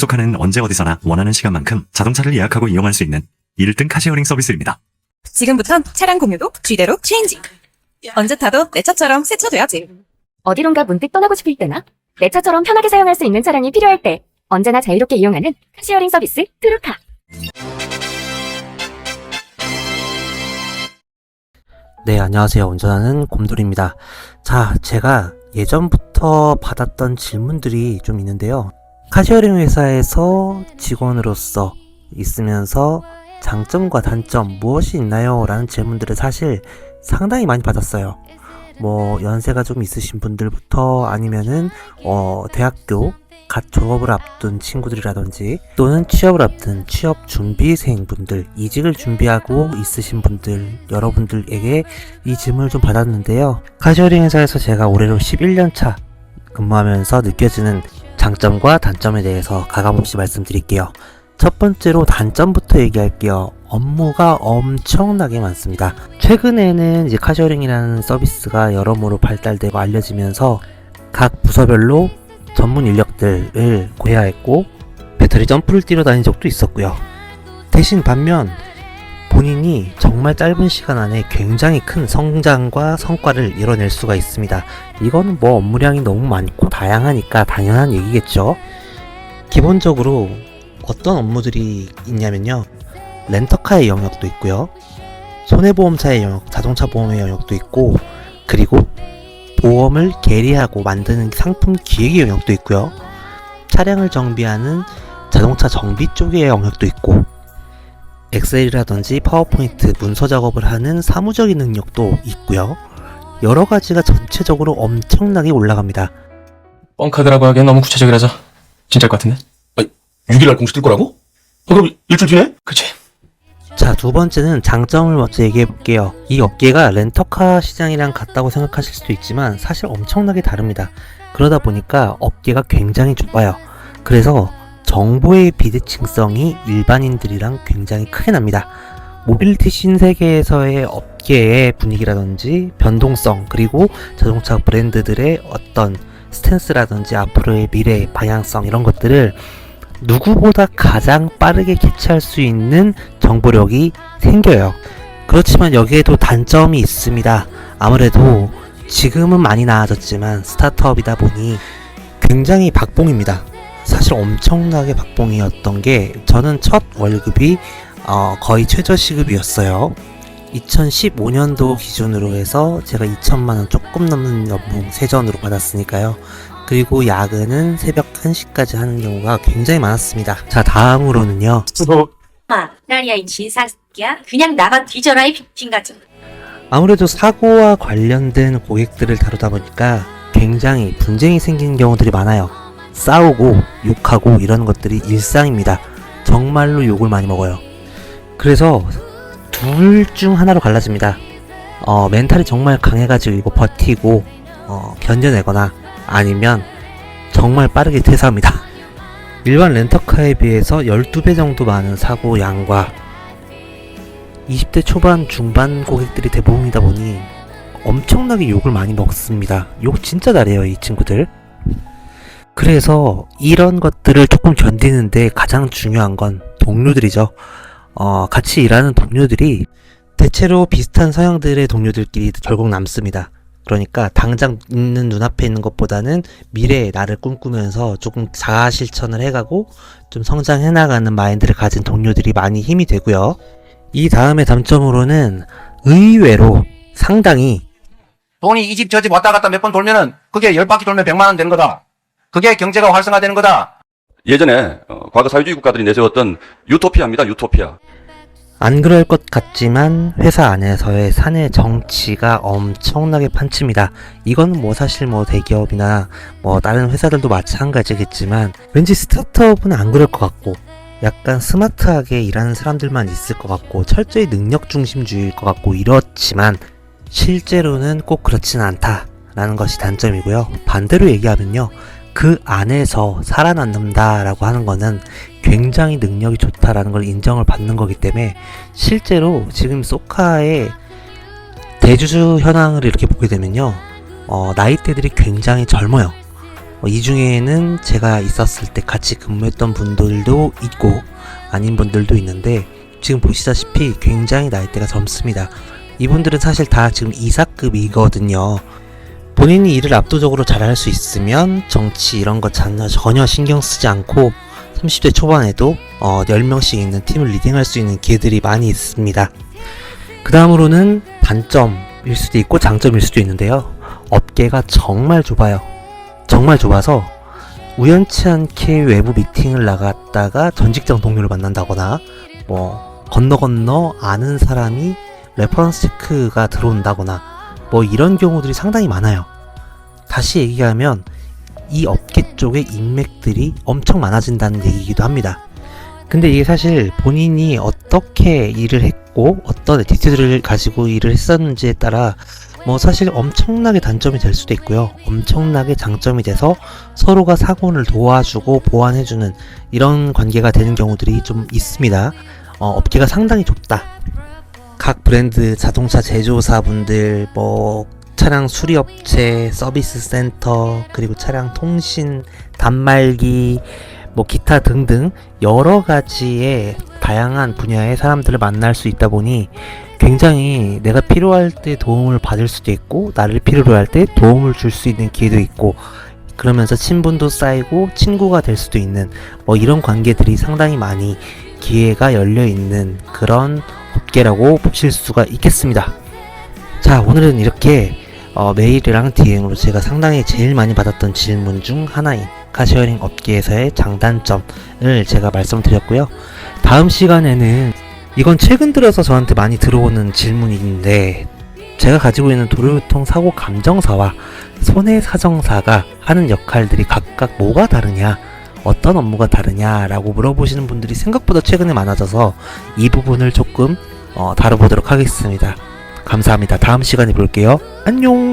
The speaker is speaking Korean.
소카는 언제 어디서나 원하는 시간만큼 자동차를 예약하고 이용할 수 있는 1등 카시어링 서비스입니다. 지금부턴 차량 공유도 쥐대로 체인지. 언제 타도 내 차처럼 새 차 돼야지. 어디론가 문득 떠나고 싶을 때나 내 차처럼 편하게 사용할 수 있는 차량이 필요할 때 언제나 자유롭게 이용하는 카시어링 서비스 트루카. 네, 안녕하세요. 운전하는 곰돌이입니다. 자, 제가 예전부터 받았던 질문들이 좀 있는데요. 카시어링 회사에서 직원으로서 있으면서 장점과 단점 무엇이 있나요? 라는 질문들을 사실 상당히 많이 받았어요. 연세가 좀 있으신 분들부터 아니면은 대학교 갓 졸업을 앞둔 친구들이라든지 또는 취업을 앞둔 취업 준비생분들, 이직을 준비하고 있으신 분들, 여러분들에게 이 질문을 좀 받았는데요. 카시어링 회사에서 제가 올해로 11년차 근무하면서 느껴지는 장점과 단점에 대해서 가감없이 말씀드릴게요. 첫 번째로 단점부터 얘기할게요. 업무가 엄청나게 많습니다. 최근에는 이제 카시어링이라는 서비스가 여러모로 발달되고 알려지면서 각 부서별로 전문 인력들을 구해야 했고 배터리 점프를 뛰러 다닌 적도 있었고요. 대신 반면 본인이 정말 짧은 시간 안에 굉장히 큰 성장과 성과를 이뤄낼 수가 있습니다. 이거는 업무량이 너무 많고 다양하니까 당연한 얘기겠죠. 기본적으로 어떤 업무들이 있냐면요. 렌터카의 영역도 있고요. 손해보험사의 영역, 자동차 보험의 영역도 있고, 그리고 보험을 계리하고 만드는 상품 기획의 영역도 있고요. 차량을 정비하는 자동차 정비 쪽의 영역도 있고, 엑셀이라든지 파워포인트 문서 작업을 하는 사무적인 능력도 있고요. 여러 가지가 전체적으로 엄청나게 올라갑니다. 뻥카드라고 하기엔 너무 구체적이라서 진짜일 것 같은데? 6일날 공시 뜰 거라고? 그럼 일주일 뒤네? 그치? 자, 두 번째는 장점을 먼저 얘기해 볼게요. 이 업계가 렌터카 시장이랑 같다고 생각하실 수도 있지만 사실 엄청나게 다릅니다. 그러다 보니까 업계가 굉장히 좁아요. 그래서 정보의 비대칭성이 일반인들이랑 굉장히 크게 납니다. 모빌리티 신세계에서의 업계의 분위기라든지 변동성, 그리고 자동차 브랜드들의 어떤 스탠스라든지 앞으로의 미래 방향성, 이런 것들을 누구보다 가장 빠르게 캐치할 수 있는 정보력이 생겨요. 그렇지만 여기에도 단점이 있습니다. 아무래도 지금은 많이 나아졌지만 스타트업이다 보니 굉장히 박봉입니다. 사실 엄청나게 박봉이었던 게, 저는 첫 월급이 거의 최저시급이었어요. 2015년도 기준으로 해서 제가 2천만원 조금 넘는 연봉 세전으로 받았으니까요. 그리고 야근은 새벽 1시까지 하는 경우가 굉장히 많았습니다. 자, 다음으로는요. 나리야 이 진사새끼야. 그냥 나가 뒤져라 이 빙가증. 아무래도 사고와 관련된 고객들을 다루다 보니까 굉장히 분쟁이 생기는 경우들이 많아요. 싸우고 욕하고 이런 것들이 일상입니다. 정말로 욕을 많이 먹어요. 그래서 둘 중 하나로 갈라집니다. 멘탈이 정말 강해가지고 이거 버티고 견뎌내거나, 아니면 정말 빠르게 퇴사합니다. 일반 렌터카에 비해서 12배 정도 많은 사고 양과 20대 초반 중반 고객들이 대부분이다 보니 엄청나게 욕을 많이 먹습니다. 욕 진짜 잘해요, 이 친구들. 그래서 이런 것들을 조금 견디는데 가장 중요한 건 동료들이죠. 같이 일하는 동료들이 대체로 비슷한 성향들의 동료들끼리 결국 남습니다. 그러니까 당장 있는 눈앞에 있는 것보다는 미래의 나를 꿈꾸면서 조금 자아 실천을 해가고 좀 성장해 나가는 마인드를 가진 동료들이 많이 힘이 되고요. 이 다음에 단점으로는 의외로 상당히 돈이 이 집 저 집 왔다 갔다 몇 번 돌면은 그게 10바퀴 돌면 100만원 되는 거다. 그게 경제가 활성화되는 거다. 예전에 과거 사회주의 국가들이 내세웠던 유토피아입니다. 유토피아. 안 그럴 것 같지만 회사 안에서의 사내 정치가 엄청나게 판칩니다. 이건 사실 대기업이나 다른 회사들도 마찬가지겠지만 왠지 스타트업은 안 그럴 것 같고, 약간 스마트하게 일하는 사람들만 있을 것 같고, 철저히 능력 중심주의일 것 같고 이렇지만 실제로는 꼭 그렇지는 않다라는 것이 단점이고요. 반대로 얘기하면요, 그 안에서 살아남는다라고 하는 거는 굉장히 능력이 좋다라는 걸 인정을 받는 거기 때문에, 실제로 지금 소카의 대주주 현황을 이렇게 보게 되면요, 나이대들이 굉장히 젊어요. 이 중에는 제가 있었을 때 같이 근무했던 분들도 있고 아닌 분들도 있는데 지금 보시다시피 굉장히 나이대가 젊습니다. 이분들은 사실 다 지금 이사급이거든요. 본인이 일을 압도적으로 잘할 수 있으면 정치 이런 거 전혀 신경 쓰지 않고 30대 초반에도 10명씩 있는 팀을 리딩할 수 있는 기회들이 많이 있습니다. 그 다음으로는 단점일 수도 있고 장점일 수도 있는데요. 업계가 정말 좁아요. 정말 좁아서 우연치 않게 외부 미팅을 나갔다가 전 직장 동료를 만난다거나 건너 아는 사람이 레퍼런스 체크가 들어온다거나 이런 경우들이 상당히 많아요. 다시 얘기하면 이 업계 쪽의 인맥들이 엄청 많아진다는 얘기이기도 합니다. 근데 이게 사실 본인이 어떻게 일을 했고 어떤 에티튜드를 가지고 일을 했었는지에 따라 사실 엄청나게 단점이 될 수도 있고요. 엄청나게 장점이 돼서 서로가 사고를 도와주고 보완해주는 이런 관계가 되는 경우들이 좀 있습니다. 업계가 상당히 좁다. 각 브랜드 자동차 제조사분들, 차량 수리업체, 서비스 센터, 그리고 차량 통신, 단말기, 기타 등등 여러 가지의 다양한 분야의 사람들을 만날 수 있다 보니 굉장히 내가 필요할 때 도움을 받을 수도 있고 나를 필요로 할 때 도움을 줄 수 있는 기회도 있고 그러면서 친분도 쌓이고 친구가 될 수도 있는 이런 관계들이 상당히 많이 기회가 열려 있는 그런 업계라고 보실 수가 있겠습니다. 자, 오늘은 이렇게 메일이랑 DM으로 제가 상당히 제일 많이 받았던 질문 중 하나인 카쉐어링 업계에서의 장단점을 제가 말씀드렸고요. 다음 시간에는 이건 최근 들어서 저한테 많이 들어오는 질문인데 제가 가지고 있는 도로교통 사고 감정사와 손해사정사가 하는 역할들이 각각 뭐가 다르냐, 어떤 업무가 다르냐라고 물어보시는 분들이 생각보다 최근에 많아져서 이 부분을 조금 다뤄보도록 하겠습니다. 감사합니다. 다음 시간에 볼게요. 안녕.